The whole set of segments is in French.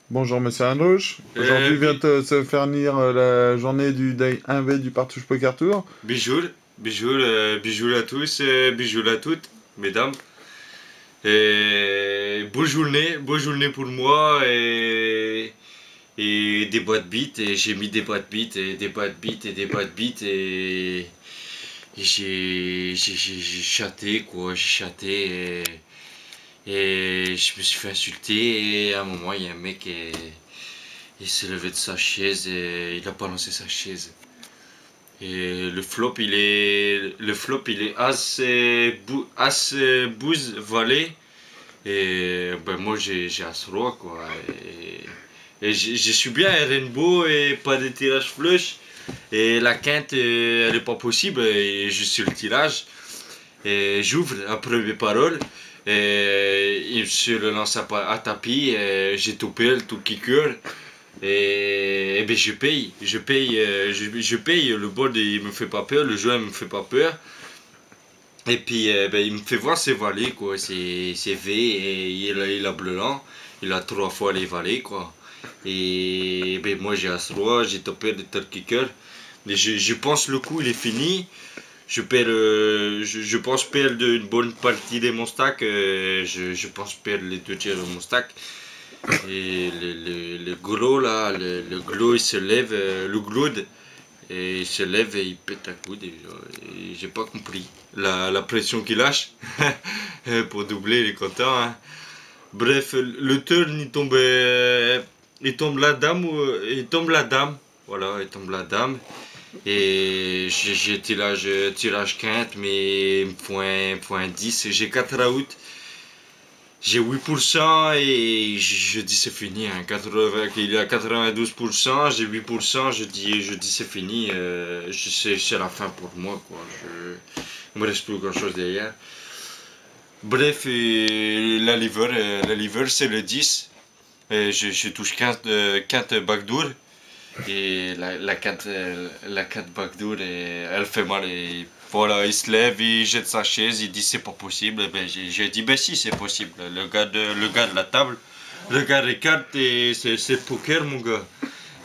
Bonjour Monsieur Androuche. Aujourd'hui vient Bi- de se faire lire la journée du Day 1V du Partouche Poker Tour. Bijoux à tous, bijoux à toutes, mesdames. Et beau journée pour moi et des boîtes beats et j'ai mis des boîtes beats et des boîtes beats et des boîtes beats et j'ai chaté quoi, j'ai chaté et je me suis fait insulter et à un moment il y a un mec et il s'est levé de sa chaise et il a balancé sa chaise. Et le flop il est as bouse valet et ben moi j'ai as roi quoi et je suis bien un rainbow et pas de tirage flush et la quinte elle est pas possible et je suis le tirage et j'ouvre après mes paroles et il se le lance à tapis et j'ai tout pile tout kicker et ben je paye, le board il me fait pas peur, le jeu il me fait pas peur. Et puis ben, il me fait voir ses valets quoi, c'est V et il a blanc, il a trois fois les valets quoi. Et ben moi j'ai As-Roi, j'ai topé de tel kicker. Mais je pense le coup il est fini. Je pense perdre une bonne partie de mon stack. Je pense perdre les deux tiers de mon stack. Et le gros là, le gros il se lève, le glaude, et il se lève et il pète un coude. Et j'ai pas compris la pression qu'il lâche pour doubler les compteurs. Hein. Bref, le turn il tombe la dame, il tombe la dame. Voilà, il tombe la dame. Et j'ai tirage quinte, mais il me faut un 10. J'ai 4 outs. J'ai 8% et je dis c'est fini. Hein. 80, il est à 92%, j'ai 8%, je dis c'est fini. C'est la fin pour moi. Quoi. Il me reste plus grand chose derrière. Bref, et la liver c'est le 10. Et je touche 15 backdoor. Et la 4 backdoor, elle fait mal. Et voilà, il se lève, il jette sa chaise, il dit c'est pas possible. Et ben, j'ai dit ben si, c'est possible. Le gars de la table, le gars des cartes, et c'est poker, mon gars.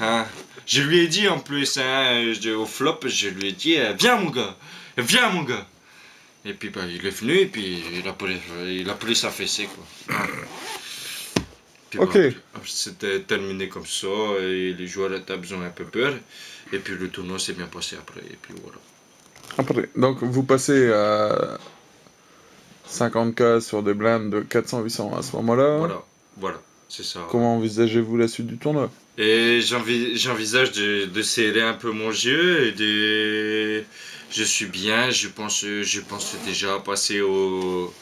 Hein. Je lui ai dit en plus, hein, au flop, je lui ai dit viens mon gars. Et puis ben, il est venu et puis il a pris sa fessée quoi. Hein. Puis Ok, bah, c'était terminé comme ça et les joueurs à table ont un peu peur. Et puis le tournoi s'est bien passé après. Et puis voilà. après. Donc vous passez à 50K sur des blindes de 400-800 à ce moment-là. Voilà, voilà, c'est ça. Comment envisagez-vous la suite du tournoi? Et j'envisage de serrer un peu mon jeu et je suis bien, je pense déjà passer au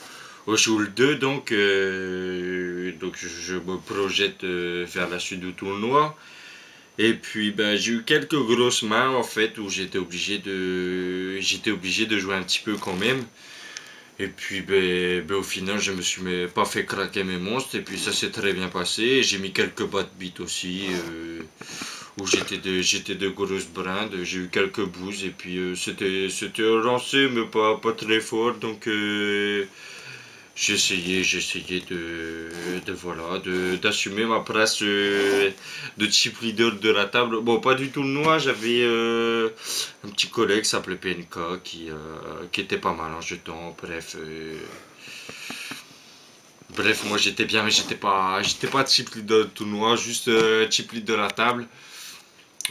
jour 2 donc je me projette vers la suite du tournoi. Et puis ben, j'ai eu quelques grosses mains en fait où j'étais obligé de jouer un petit peu quand même. Et puis ben, au final je me suis pas fait craquer mes monstres et puis ça s'est très bien passé. J'ai mis quelques bad beats aussi où j'étais de grosses brindes. J'ai eu quelques bouses et puis c'était lancé mais pas très fort donc j'ai essayé voilà, d'assumer ma place de chip leader de la table. Bon, pas du tout le noir, j'avais un petit collègue qui s'appelait PNK qui était pas mal en jetant. Bref, moi j'étais bien, mais j'étais pas chip leader du tournoi, juste chip leader de la table.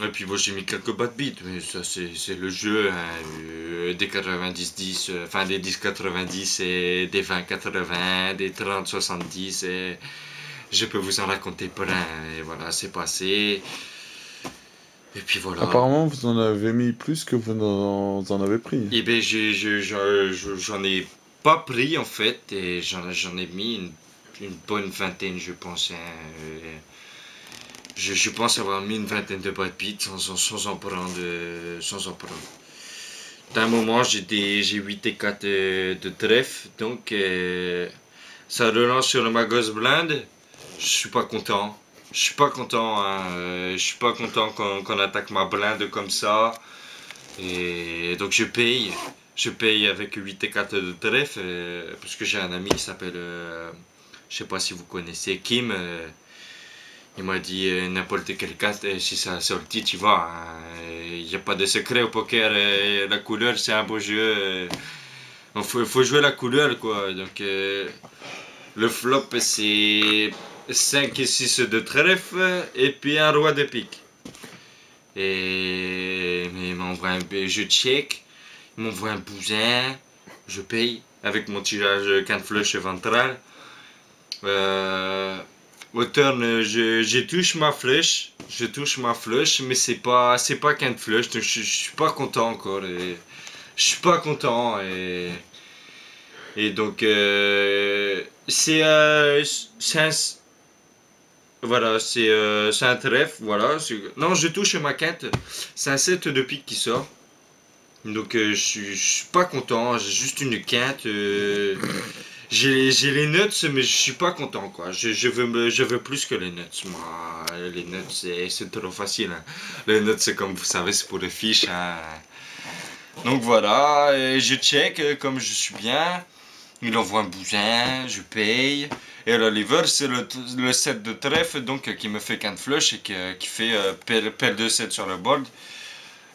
Et puis moi j'ai mis quelques bad beats, mais ça c'est le jeu, hein, des 90-10, enfin des 10-90 et des 20-80, des 30-70, et je peux vous en raconter plein, et voilà, c'est passé. Et puis voilà. Apparemment vous en avez mis plus que vous en avez pris. Et ben j'en ai pas pris en fait, et j'en ai mis une bonne vingtaine je pense. Hein, je pense avoir mis une vingtaine de bad beats sans en prendre. Sans en prendre. D'un moment, j'ai 8 et 4 de trèfle, donc ça relance sur ma gosse blinde. Je suis pas content. Je suis pas content, hein. Je suis pas content qu'on attaque ma blinde comme ça. Et donc je paye. Je paye avec 8 et 4 de trèfle, parce que j'ai un ami qui s'appelle, je sais pas si vous connaissez, Kim. Il m'a dit n'importe quelle carte, si ça a sorti, tu vois. Il n'y a pas de secret au poker. La couleur, c'est un beau jeu. Faut jouer la couleur, quoi. Donc, le flop, c'est 5 et 6 de trèfle et puis un roi de pique. Et il m'envoie je check, il m'envoie un bousin, je paye avec mon tirage quinte flush ventral. Au turn, je touche ma flèche, mais c'est pas quinte flush, donc je suis pas content encore. Je suis pas content et donc c'est un, voilà, c'est un trèfle, voilà. Non, je touche ma quinte, c'est un 7 de pique qui sort. Donc je suis pas content, j'ai juste une quinte. J'ai les nuts, mais je suis pas content, quoi. Je veux plus que les nuts. Moi, les nuts, c'est trop facile, hein. Les nuts, c'est comme vous savez, c'est pour les fiches, hein. Donc voilà, et je check comme je suis bien. Il envoie un bousin, je paye. Et le liver, c'est le set de trèfle donc, qui me fait quinte flush et qui fait paire de 7 sur le board.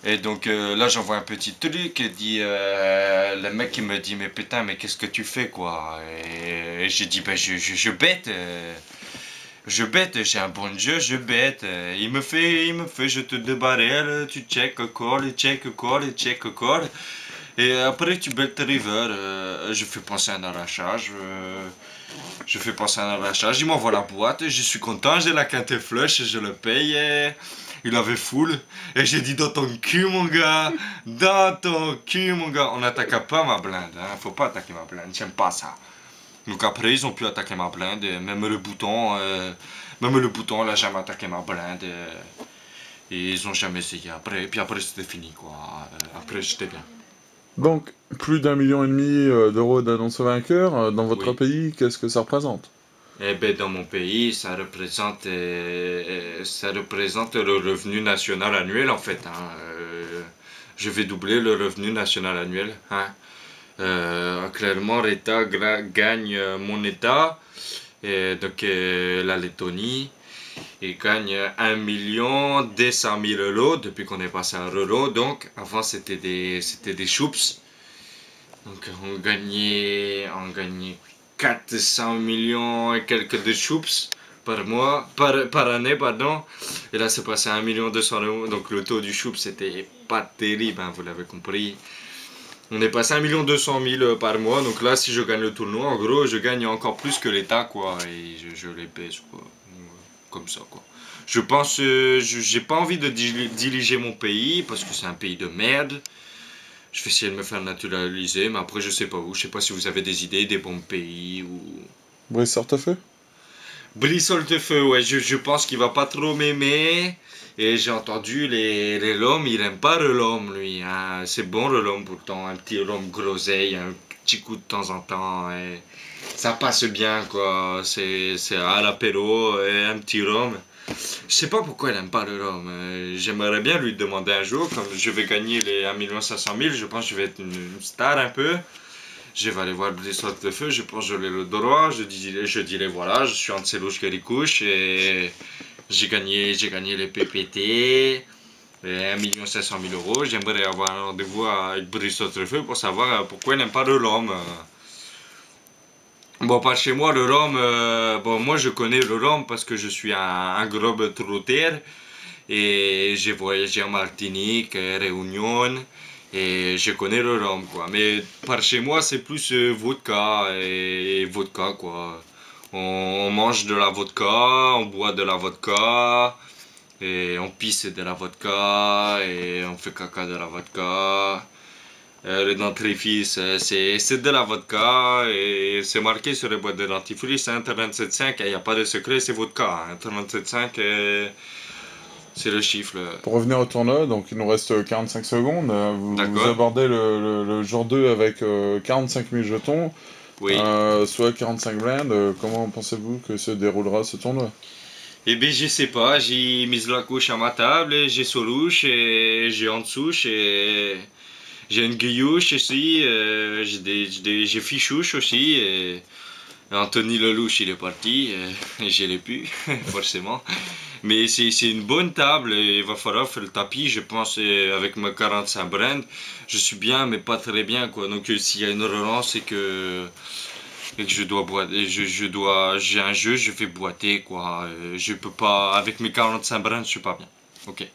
Et donc là, j'envoie un petit truc et dit, le mec qui me dit, mais putain, mais qu'est-ce que tu fais, quoi? Et j'ai dit, ben je bête. Je bête, j'ai un bon jeu, je bête. Il me fait, je te débarrel, tu check call, check call, check call. Et après, tu bêtes river. Je fais penser à un arrachage. Je fais penser à un arrachage. Il m'envoie la boîte. Je suis content. J'ai la quinte flush. Je le paye. Il avait full. Et j'ai dit dans ton cul, mon gars. Dans ton cul, mon gars. On n'attaque pas ma blinde. Hein. Faut pas attaquer ma blinde. J'aime pas ça. Donc après, ils ont pu attaquer ma blinde. Et même le bouton, il a jamais attaqué ma blinde. Et ils ont jamais essayé après. Et puis après, c'était fini, quoi. Après, j'étais bien. Donc, plus d'1,5 million d'euros d'annonce vainqueur, dans votre Oui. pays, qu'est-ce que ça représente? Eh ben, dans mon pays, ça représente le revenu national annuel en fait, hein. Je vais doubler le revenu national annuel, hein. Clairement, l'État gagne mon État, et donc la Lettonie, il gagne 1 200 000 € depuis qu'on est passé à l'euro. Donc avant c'était des choups. Donc on gagnait 400 millions et quelques de choups par mois, par année, pardon. Et là, c'est passé à 1 200 000 €. Donc le taux du choup, c'était pas terrible, hein, vous l'avez compris. On est passé à 1 200 000 € par mois. Donc là, si je gagne le tournoi, en gros, je gagne encore plus que l'État, quoi. Et je les baisse, quoi. Comme ça, quoi. Je pense, j'ai pas envie de diriger mon pays parce que c'est un pays de merde. Je vais essayer de me faire naturaliser, mais après je sais pas où. Je sais pas si vous avez des idées, des bons pays ou. Brice-Hortefeux? Brice-Hortefeux, ouais, je pense qu'il va pas trop m'aimer. Et j'ai entendu les loms, il aime pas le lom, lui, hein. C'est bon le lom pourtant, un petit lom groseille, un petit coup de temps en temps. Et ça passe bien, quoi. C'est à l'apéro, et un petit rhum. Je sais pas pourquoi il aime pas le rhum. J'aimerais bien lui demander un jour, comme je vais gagner les 1 500 000, je pense que je vais être une star un peu. Je vais aller voir des sortes de feu, je pense que j'aurai le droit, je dirai voilà, je suis entre ces louches que les couches et j'ai gagné les PPT, et 1 500 000 €. J'aimerais avoir un rendez-vous avec Brice Feu pour savoir pourquoi il n'aime pas le rhum. Bon, par chez moi, le rhum, bon, moi je connais le rhum parce que je suis un globe trotteur et j'ai voyagé en Martinique, Réunion et je connais le rhum, quoi. Mais par chez moi, c'est plus vodka et vodka, quoi. On mange de la vodka, on boit de la vodka et on pisse de la vodka et on fait caca de la vodka. Le dentifrice, c'est de la vodka et c'est marqué sur les boîtes de dentifrice, hein, 37,5, il n'y a pas de secret, c'est vodka, hein, 37,5, c'est le chiffre. Pour revenir au tournoi, donc il nous reste 45 secondes. Vous D'accord. abordez le jour 2 avec 45 000 jetons, Oui. soit 45 blindes. Comment pensez-vous que se déroulera ce tournoi? Eh bien, je sais pas, j'ai mis la couche à ma table, et j'ai Solouche, et j'ai en dessous, et j'ai une guillouche aussi, j'ai Fichouche aussi, et Anthony Lelouch, il est parti, et je l'ai plus, forcément. Mais c'est une bonne table et il va falloir faire le tapis, je pense, avec ma 45 Brand. Je suis bien, mais pas très bien, quoi. Donc, s'il y a une relance et que je dois boiter, j'ai un jeu, je fais boiter, quoi. Je peux pas, avec mes 45 Brand, je suis pas bien. Ok.